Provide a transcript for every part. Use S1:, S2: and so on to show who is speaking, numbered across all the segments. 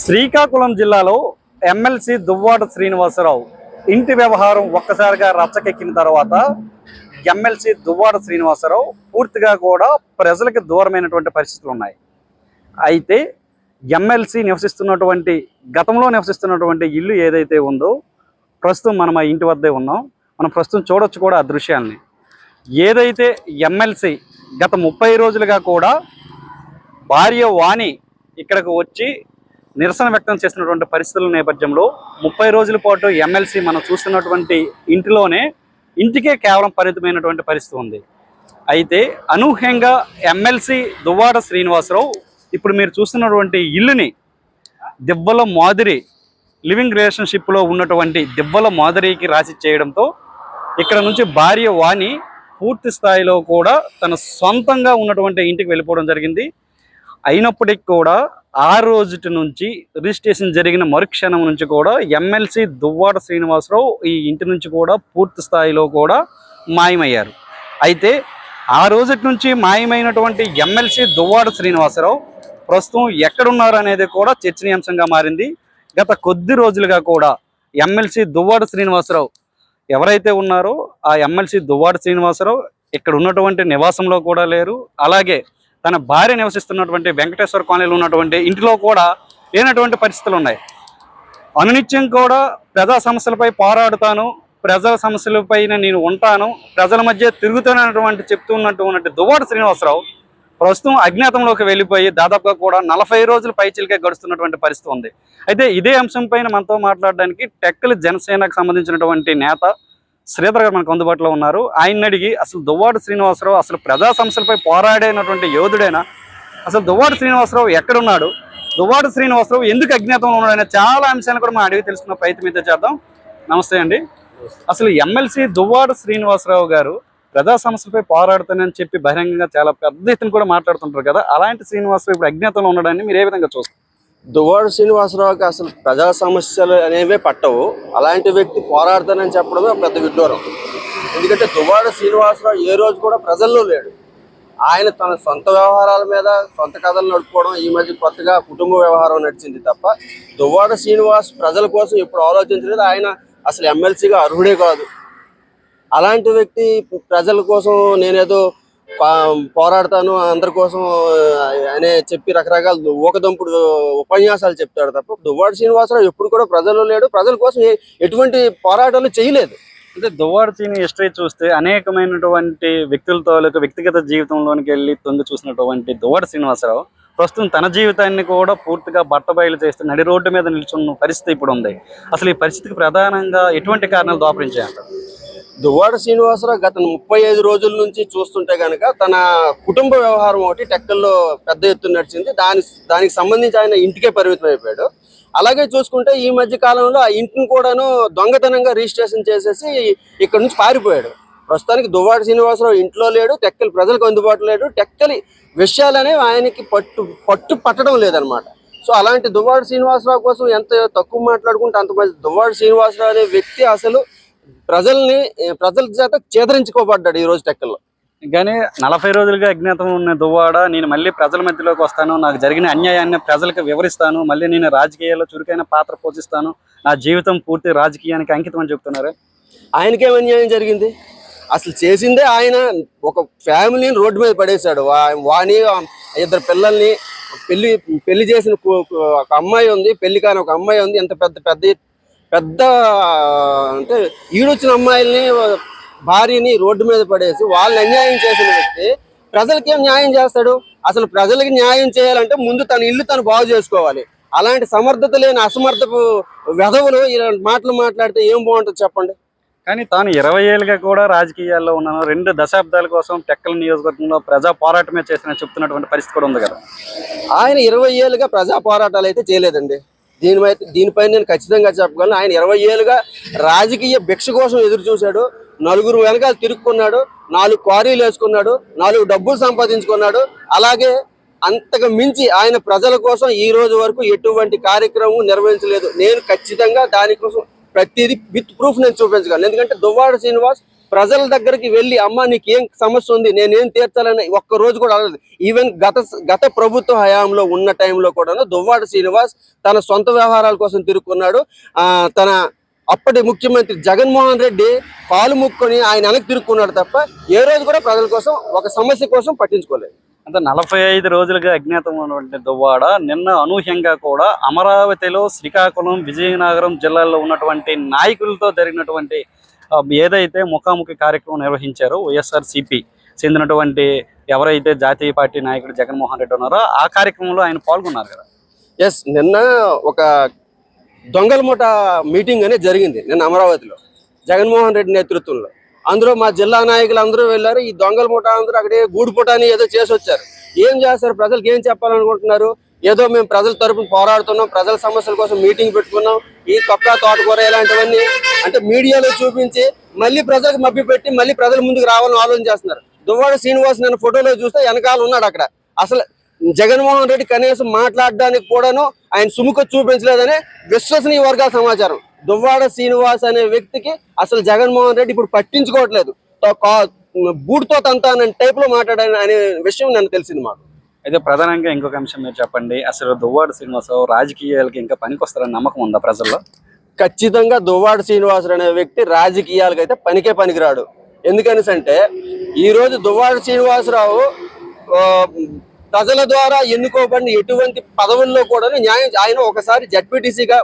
S1: శ్రీకాకుళం జిల్లాలో ఎమ్మెల్సీ దువ్వాడ శ్రీనివాసరావు ఇంటి వ్యవహారం ఒక్కసారిగా రచ్చకెక్కిన తర్వాత ఎమ్మెల్సీ దువ్వాడ శ్రీనివాసరావు పూర్తిగా కూడా ప్రజలకు దూరమైనటువంటి పరిస్థితులు ఉన్నాయి. అయితే ఎమ్మెల్సీ గతంలో నివసిస్తున్నటువంటి ఇల్లు ఏదైతే ఉందో ప్రస్తుతం మనం ఆ ఇంటి వద్దే ఉన్నాం. మనం ప్రస్తుతం చూడొచ్చు కూడా ఆ దృశ్యాన్ని. ఏదైతే ఎమ్మెల్సీ గత 30 రోజులుగా కూడా భార్య వాణి ఇక్కడికి వచ్చి నిరసన వ్యక్తం చేసినటువంటి పరిస్థితుల నేపథ్యంలో 30 రోజుల పాటు ఎమ్మెల్సీ మనం చూస్తున్నటువంటి ఇంటికే కేవలం పరిమితమైనటువంటి పరిస్థితి ఉంది. అయితే అనూహ్యంగా ఎమ్మెల్సీ దువ్వాడ శ్రీనివాసరావు ఇప్పుడు మీరు చూస్తున్నటువంటి ఇల్లుని దిబ్బల మాదిరి లివింగ్ రిలేషన్షిప్లో ఉన్నటువంటి దిబ్బల మాదిరికి రాసి చేయడంతో ఇక్కడ నుంచి భార్య వాణి పూర్తి స్థాయిలో కూడా తన సొంతంగా ఉన్నటువంటి ఇంటికి వెళ్ళిపోవడం జరిగింది. అయినప్పటికీ కూడా ఆ రోజు నుంచి రిజిస్ట్రేషన్ జరిగిన మరుక్షణం నుంచి కూడా ఎమ్మెల్సీ దువ్వాడ శ్రీనివాసరావు ఈ ఇంటి నుంచి కూడా పూర్తి స్థాయిలో కూడా మాయమయ్యారు. అయితే ఆ రోజు నుంచి మాయమైనటువంటి ఎమ్మెల్సీ దువ్వాడ శ్రీనివాసరావు ప్రస్తుతం ఎక్కడున్నారు అనేది కూడా చర్చనీయాంశంగా మారింది. గత కొద్ది రోజులుగా కూడా ఎమ్మెల్సీ దువ్వాడ శ్రీనివాసరావు ఎవరైతే ఉన్నారో ఆ ఎమ్మెల్సీ దువ్వాడ శ్రీనివాసరావు ఇక్కడ ఉన్నటువంటి నివాసంలో కూడా లేరు. అలాగే తన భార్య నివసిస్తున్నటువంటి వెంకటేశ్వర కాలనీలో ఉన్నటువంటి ఇంటిలో కూడా లేనటువంటి పరిస్థితులు ఉన్నాయి. అనునిత్యం కూడా ప్రజా సమస్యలపై పోరాడుతాను, ప్రజల సమస్యలపైన నేను ఉంటాను, ప్రజల మధ్య తిరుగుతానటువంటి చెప్తున్నటువంటి దువ్వాడ శ్రీనివాసరావు ప్రస్తుతం అజ్ఞాతంలోకి వెళ్ళిపోయి దాదాపుగా కూడా 40 రోజులు పైచిలికే గడుస్తున్నటువంటి పరిస్థితి ఉంది. అయితే ఇదే అంశం పైన మనతో మాట్లాడడానికి టెక్కలి జనసేనకు సంబంధించినటువంటి నేత శ్రీధర్ గారు మనకు అందుబాటులో ఉన్నారు. ఆయన్ని అడిగి అసలు దువ్వాడ శ్రీనివాసరావు అసలు ప్రజా సమస్యలపై పోరాడేనటువంటి యోధుడైనా, అసలు దువ్వాడ శ్రీనివాసరావు ఎక్కడున్నాడు, దువ్వాడ శ్రీనివాసరావు ఎందుకు అజ్ఞాతంలో ఉన్నాడనే చాలా అంశాలను కూడా మనం అడిగి తెలుసుకున్న ప్రయత్నం అయితే చేద్దాం. నమస్తే అండి. అసలు ఎమ్మెల్సీ దువ్వాడ శ్రీనివాసరావు గారు ప్రజా సమస్యలపై పోరాడుతానని చెప్పి బహిరంగంగా చాలా పెద్ద ఎత్తున కూడా మాట్లాడుతుంటారు కదా, అలాంటి శ్రీనివాసరావు ఇప్పుడు అజ్ఞాతంలో ఉండడాన్ని మీరు ఏ విధంగా చూస్తారు?
S2: దువ్వాడ శ్రీనివాసరావుకి అసలు ప్రజా సమస్యలు అనేవే పట్టవు. అలాంటి వ్యక్తి పోరాడతానని చెప్పడమే పెద్ద విడ్డూరం. ఎందుకంటే దువ్వాడ శ్రీనివాసరావు ఏ రోజు కూడా ప్రజల్లో లేడు. ఆయన తన సొంత వ్యవహారాల మీద సొంత కథలు నడుపుకోవడం, ఈ మధ్య కొత్తగా కుటుంబ వ్యవహారం నడిచింది తప్ప దువ్వాడ శ్రీనివాస్ ప్రజల కోసం ఎప్పుడు ఆలోచించలేదు. ఆయన అసలు ఎమ్మెల్సీగా అర్హుడే కాదు. అలాంటి వ్యక్తి ప్రజల కోసం నేనేదో పోరాడతాను అందరి కోసం అనే చెప్పి రకరకాల ఊకదంపుడు ఉపన్యాసాలు చెప్తాడు తప్ప దువ్వాడ శ్రీనివాసరావు ఎప్పుడు కూడా ప్రజల్లో లేడు. ప్రజల కోసం ఎటువంటి పోరాటాలు చేయలేదు.
S1: అంటే దువ్వాడ శ్రీని హిస్టరీ చూస్తే అనేకమైనటువంటి వ్యక్తులతో వ్యక్తిగత జీవితంలోనికి వెళ్ళి తొంగి చూసినటువంటి దువ్వాడ శ్రీనివాసరావు ప్రస్తుతం తన జీవితాన్ని కూడా పూర్తిగా బట్టబయలు చేస్తే నడి రోడ్డు మీద నిల్చున్న పరిస్థితి ఇప్పుడు ఉంది. అసలు ఈ పరిస్థితికి ప్రధానంగా ఎటువంటి కారణాలు దోపరించాయంటారు?
S2: దువ్వాడ శ్రీనివాసరావు గత 35 రోజుల నుంచి చూస్తుంటే కనుక తన కుటుంబ వ్యవహారం ఒకటి టెక్కల్లో పెద్ద ఎత్తున నడిచింది. దానికి సంబంధించి ఆయన ఇంటికే పరిమితం అయిపోయాడు. అలాగే చూసుకుంటే ఈ మధ్య కాలంలో ఆ ఇంటిని కూడాను దొంగతనంగా రిజిస్ట్రేషన్ చేసేసి ఇక్కడ నుంచి పారిపోయాడు. ప్రస్తుతానికి దువ్వాడ శ్రీనివాసరావు ఇంట్లో లేడు, టెక్కలి ప్రజలకు అందుబాటులో లేడు. టెక్కలి విషయాలనేవి ఆయనకి పట్టు పట్టడం లేదనమాట. సో అలాంటి దువ్వాడ శ్రీనివాసరావు కోసం ఎంత తక్కువ మాట్లాడుకుంటే అంత మంచి. దువ్వాడ శ్రీనివాసరావు అనే వ్యక్తి అసలు ప్రజల చేత చేదరించుకోబడ్డాడు ఈ రోజు టెక్కల్లో.
S1: కానీ 40 రోజులుగా అజ్ఞాతం ఉన్న దువ్వాడ నేను మళ్ళీ ప్రజల మధ్యలోకి వస్తాను, నాకు జరిగిన అన్యాయాన్ని ప్రజలకు వివరిస్తాను, మళ్ళీ నేను రాజకీయాల్లో చురుకైన పాత్ర పోషిస్తాను, నా జీవితం పూర్తి రాజకీయానికి అంకితం అని చెప్తున్నారు.
S2: ఆయనకేం అన్యాయం జరిగింది? అసలు చేసిందే ఆయన ఒక ఫ్యామిలీని రోడ్డు మీద పడేశాడు. వాణి 2 పిల్లల్ని పెళ్లి చేసిన ఒక అమ్మాయి ఉంది, పెళ్లి కాని ఒక అమ్మాయి ఉంది. ఎంత పెద్ద అంటే ఈడొచ్చిన అమ్మాయిల్ని భార్యని రోడ్డు మీద పడేసి వాళ్ళని అన్యాయం చేసిన వ్యక్తి ప్రజలకేం న్యాయం చేస్తాడు? అసలు ప్రజలకి న్యాయం చేయాలంటే ముందు తన ఇల్లు తను బాగు చేసుకోవాలి. అలాంటి సమర్థత లేని అసమర్థపు వెధవులు ఇలాంటి మాటలు మాట్లాడితే ఏం బాగుంటుంది చెప్పండి.
S1: కానీ తాను 20 ఏళ్ళుగా కూడా రాజకీయాల్లో ఉన్నాను, 2 దశాబ్దాల కోసం టెక్కలి నియోజకవర్గంలో ప్రజా పోరాటమే చేసిన చెప్తున్నటువంటి పరిస్థితి కూడా ఉంది కదా.
S2: ఆయన 20 ఏళ్ళుగా ప్రజా పోరాటాలు అయితే చేయలేదండి. దీనిపైన నేను ఖచ్చితంగా చెప్పగలను. ఆయన 20 ఏళ్ళుగా రాజకీయ భిక్ష కోసం ఎదురు చూశాడు. 4 వెనకాల తిరుక్కున్నాడు, 4 క్వారీలు వేసుకున్నాడు, 4 డబ్బులు సంపాదించుకున్నాడు. అలాగే అంతకు మించి ఆయన ప్రజల కోసం ఈ రోజు వరకు ఎటువంటి కార్యక్రమం నిర్వహించలేదు. నేను ఖచ్చితంగా దానికోసం ప్రతిదీ విత్ ప్రూఫ్ నేను చూపించగలను. ఎందుకంటే దువ్వాడ శ్రీనివాస్ ప్రజల దగ్గరికి వెళ్ళి అమ్మ నీకేం సమస్య ఉంది, నేనేం తీర్చాలని ఒక్క రోజు కూడా అడగలేదు. ఈవెన్ గత ప్రభుత్వ హయాంలో ఉన్న టైంలో కూడా దువ్వాడ శ్రీనివాస్ తన సొంత వ్యవహారాల కోసం తిరుక్కున్నాడు. తన అప్పటి ముఖ్యమంత్రి జగన్మోహన్ రెడ్డి కాలు ముక్కొని ఆయన వెనక్కి తిరుక్కున్నాడు తప్ప ఏ రోజు కూడా ప్రజల కోసం ఒక సమస్య కోసం పట్టించుకోలేదు.
S1: అంటే 45 రోజులుగా అజ్ఞాతం ఉన్నటువంటి దువ్వాడ నిన్న అనూహ్యంగా కూడా అమరావతిలో, శ్రీకాకుళం, విజయనగరం జిల్లాల్లో ఉన్నటువంటి నాయకులతో జరిగినటువంటి ఏదైతే ముఖాముఖి కార్యక్రమం నిర్వహించారో వైఎస్ఆర్సీపీ చెందినటువంటి ఎవరైతే జాతీయ పార్టీ నాయకుడు జగన్మోహన్ రెడ్డి ఉన్నారో ఆ కార్యక్రమంలో ఆయన పాల్గొన్నారు కదా.
S2: ఎస్, నిన్న ఒక దొంగల ముఠ మీటింగ్ అనేది జరిగింది నిన్న అమరావతిలో జగన్మోహన్ రెడ్డి నేతృత్వంలో. అందులో మా జిల్లా నాయకులు అందరూ వెళ్ళారు. ఈ దొంగల ముఠ అందరూ అక్కడే గూడుపుటాని ఏదో చేసి వచ్చారు. ఏం చేస్తారు, ప్రజలకు ఏం చెప్పాలనుకుంటున్నారు? ఏదో మేము ప్రజల తరపున పోరాడుతున్నాం, ప్రజల సమస్యల కోసం మీటింగ్ పెట్టుకున్నాం, ఈ తొక్క తోటకూర ఇలాంటివన్నీ అంటే మీడియాలో చూపించి మళ్ళీ ప్రజలకు మభ్య పెట్టి మళ్ళీ ప్రజల ముందుకు రావాలని ఆలోచన చేస్తున్నారు. దువ్వాడ శ్రీనివాస్ నన్ను ఫోటోలో చూస్తే వెనకాల ఉన్నాడు అక్కడ. అసలు జగన్మోహన్ రెడ్డి కనీసం మాట్లాడడానికి కూడాను ఆయన సుముఖ చూపించలేదని విశ్వసనీయ వర్గాల సమాచారం. దువ్వాడ శ్రీనివాస్ అనే వ్యక్తికి అసలు జగన్మోహన్ రెడ్డి ఇప్పుడు పట్టించుకోవట్లేదు. బూట్తో తంతానని టైప్ లో మాట్లాడాను అనే విషయం నన్ను తెలిసింది మాకు.
S1: అయితే ప్రధానంగా ఇంకొక అంశం మీరు చెప్పండి, అసలు దువ్వాడ శ్రీనివాసరావు రాజకీయాలకి ఇంకా పనికొస్తారని నమ్మకం ఉందా ప్రజల్లో?
S2: ఖచ్చితంగా దువ్వాడ శ్రీనివాసరావు అనే వ్యక్తి రాజకీయాలకు అయితే పనికిరాడు. ఎందుకని అంటే ఈ రోజు దువ్వాడ శ్రీనివాసరావు ప్రజల ద్వారా ఎన్నుకోబడిన ఎటువంటి పదవుల్లో కూడా ఆయన ఒకసారి జడ్పీటీసీగా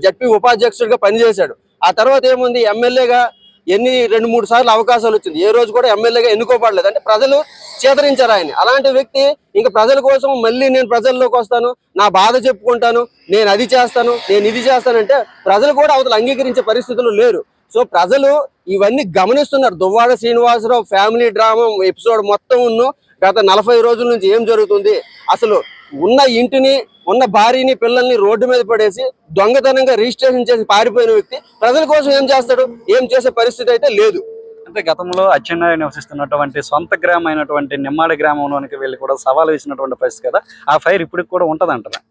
S2: జడ్పీ ఉపాధ్యక్షుడిగా పనిచేశాడు. ఆ తర్వాత ఏముంది, ఎమ్మెల్యేగా 2-3 సార్లు అవకాశాలు వచ్చింది. ఏ రోజు కూడా ఎమ్మెల్యేగా ఎన్నుకోబడలేదు. అంటే ప్రజలు చేతరించారు ఆయన. అలాంటి వ్యక్తి ఇంకా ప్రజల కోసం మళ్ళీ నేను ప్రజల్లోకి వస్తాను, నా బాధ చెప్పుకుంటాను, నేను అది చేస్తాను, నేను ఇది చేస్తానంటే ప్రజలు కూడా అవతల అంగీకరించే పరిస్థితులు లేరు. సో ప్రజలు ఇవన్నీ గమనిస్తున్నారు. Duvvada Srinivasarao family drama episode మొత్తం గత 40 రోజుల నుంచి ఏం జరుగుతుంది, అసలు ఉన్న ఇంటిని, ఉన్న భార్యని, పిల్లల్ని రోడ్డు మీద పడేసి దొంగతనంగా రిజిస్ట్రేషన్ చేసి పారిపోయిన వ్యక్తి ప్రజల కోసం ఏం చేస్తాడు? ఏం చేసే పరిస్థితి అయితే లేదు.
S1: అంటే గతంలో అచ్చెన్నాయుడు నివసిస్తున్నటువంటి సొంత గ్రామం అయినటువంటి నిమ్మాడి గ్రామంలోనికి వెళ్ళి కూడా సవాల్ వేసినటువంటి పరిస్థితి కదా, ఆ ఫైర్ ఇప్పటికి కూడా ఉంటది అంటారా?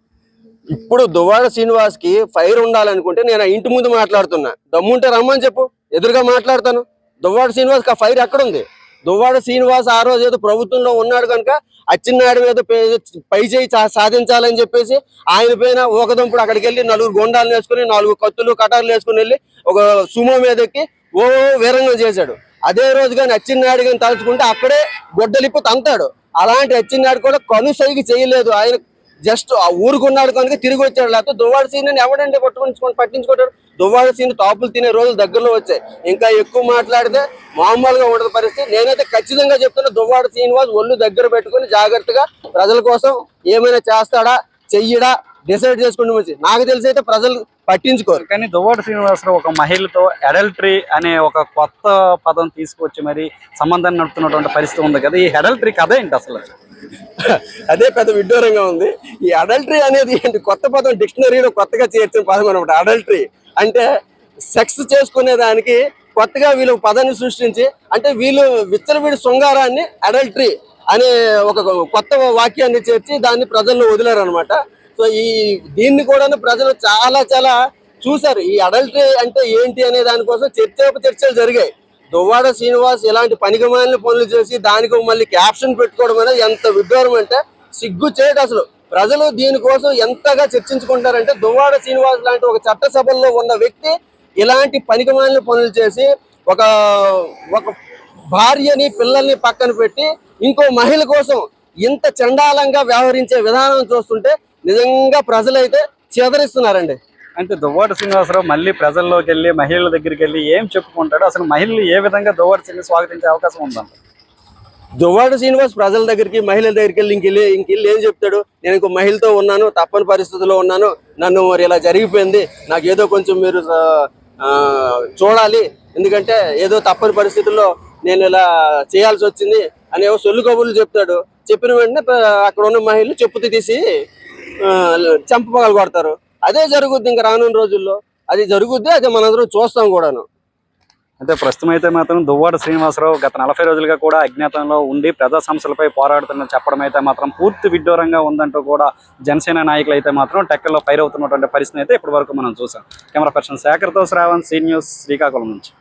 S2: ఇప్పుడు దువ్వాడ శ్రీనివాస్ కి ఫైర్ ఉండాలనుకుంటే నేను ఆ ఇంటి ముందు మాట్లాడుతున్నా, దమ్ముంటే రమ్మని చెప్పు, ఎదురుగా మాట్లాడతాను. దువ్వాడ శ్రీనివాస్ కి ఆ ఫైర్ ఎక్కడుంది? దువ్వాడ శ్రీనివాస్ ఆ రోజు ఏదో ప్రభుత్వంలో ఉన్నాడు కనుక అచ్చెన్నాయుడు మీద పై చేయి సాధించాలని చెప్పేసి ఆయన పైన ఊకదంపుడు అక్కడికి వెళ్ళి 4 గొండాలు వేసుకుని 4 కత్తులు కటార్లు వేసుకుని వెళ్ళి ఒక సుమో మీద ఎక్కి వీరంగం చేశాడు. అదే రోజు కానీ అచ్చెన్నాయుడు కానీ తలుచుకుంటే అక్కడే గొడ్డలిప్పు తంతాడు. అలాంటి అచ్చెన్నాయుడు కూడా కనుసైకి చేయలేదు. ఆయన జస్ట్ ఆ ఊరుకున్నాడు కనుక తిరిగి వచ్చాడు. లేకపోతే దువ్వాడ సీని ఎవడంటే పట్టించుకుంటాడు? దువ్వాడ సీని తాపులు తినే రోజులు దగ్గరలో వచ్చాయి. ఇంకా ఎక్కువ మాట్లాడితే మామూలుగా ఉండదు పరిస్థితి. నేనైతే ఖచ్చితంగా చెప్తున్నా, దువ్వాడ శ్రీనివాస్ ఒళ్ళు దగ్గర పెట్టుకుని జాగ్రత్తగా ప్రజల కోసం ఏమైనా చేస్తాడా చెయ్యడా డిసైడ్ చేసుకుంటే మంచి. నాకు తెలిసి అయితే ప్రజలు పట్టించుకోరు.
S1: కానీ దువ్వాడ శ్రీనివాసరావు ఒక మహిళతో అడల్టరీ అనే ఒక కొత్త పదం తీసుకొచ్చి మరి సంబంధాన్ని నడుపుతున్నటువంటి పరిస్థితి ఉంది కదా, ఈ అడల్టరీ కథ ఏంటి అసలు?
S2: అదే పెద్ద విడ్డూరంగా ఉంది. ఈ అడల్టరీ అనేది ఏంటి? కొత్త పదం డిక్షనరీలో కొత్తగా చేర్చిన పదం అనమాట. అడల్టరీ అంటే సెక్స్ చేసుకునే దానికి కొత్తగా వీళ్ళు పదాన్ని సృష్టించి, అంటే వీళ్ళు విచ్చలవిడి శృంగారాన్ని అడల్టరీ అనే ఒక కొత్త వాక్యాన్ని చేర్చి దాన్ని ప్రజల్లో వదిలారు అనమాట. సో దీన్ని కూడా ప్రజలు చాలా చూశారు. ఈ అడల్టరీ అంటే ఏంటి అనే దానికోసం చర్చలు జరిగాయి. దువ్వాడ శ్రీనివాస్ ఇలాంటి పనికిమాలిన పనులు చేసి దానికి మళ్ళీ క్యాప్షన్ పెట్టుకోవడం అనేది ఎంత విడ్డూరం అంటే సిగ్గు చేయడు. అసలు ప్రజలు దీనికోసం ఎంతగా చర్చించుకుంటారంటే దువ్వాడ శ్రీనివాస్ లాంటి ఒక చట్టసభల్లో ఉన్న వ్యక్తి ఇలాంటి పనికిమాలిన పనులు చేసి ఒక భార్యని, పిల్లల్ని పక్కన పెట్టి ఇంకో మహిళ కోసం ఇంత చండాలంగా వ్యవహరించే విధానం చూస్తుంటే నిజంగా ప్రజలైతే చేదరిస్తున్నారండి.
S1: అంటే దువ్వాడ శ్రీనివాసరావు మళ్ళీ ప్రజల్లోకి వెళ్ళి మహిళల దగ్గరికి వెళ్ళి ఏం చెప్పుకుంటాడు? అసలు మహిళలు ఏ విధంగా దువ్వాడ శ్రీనివాస్ స్వాగతించే అవకాశం ఉందంట?
S2: దువ్వాడ శ్రీనివాస్ ప్రజల దగ్గరికి, మహిళల దగ్గరికి వెళ్ళి ఇంకెళ్ళి ఏం చెప్తాడు? నేను ఇంకో మహిళతో ఉన్నాను, తప్పని పరిస్థితుల్లో ఉన్నాను, నన్ను మరి ఇలా జరిగిపోయింది, నాకు ఏదో కొంచెం మీరు చూడాలి, ఎందుకంటే ఏదో తప్పని పరిస్థితుల్లో నేను ఇలా చేయాల్సి వచ్చింది అనే సొల్లు కబుర్లు చెప్తాడు. చెప్పిన వెంటనే అక్కడ ఉన్న మహిళలు చెప్పుతూ తీసి చంపగలు కొడతారు. అదే జరుగుద్ది ఇంకా రానున్న రోజుల్లో, అది జరుగుద్ది, అదే మనందరం చూస్తాం కూడాను.
S1: అయితే ప్రస్తుతం అయితే మాత్రం దువ్వాడ శ్రీనివాసరావు గత 40 రోజులుగా కూడా అజ్ఞాతంలో ఉండి ప్రజా సమస్యలపై పోరాడుతున్న చెప్పడం అయితే మాత్రం పూర్తి విడ్డూరంగా ఉందంటూ కూడా జనసేన నాయకులు అయితే మాత్రం టెక్కల్లో ఫైర్ అవుతున్నటువంటి పరిస్థితి అయితే ఇప్పటి వరకు మనం చూసాం. కెమెరా పర్సన్ శేఖర్తో శ్రావణ్, సీ న్యూస్, శ్రీకాకుళం నుంచి.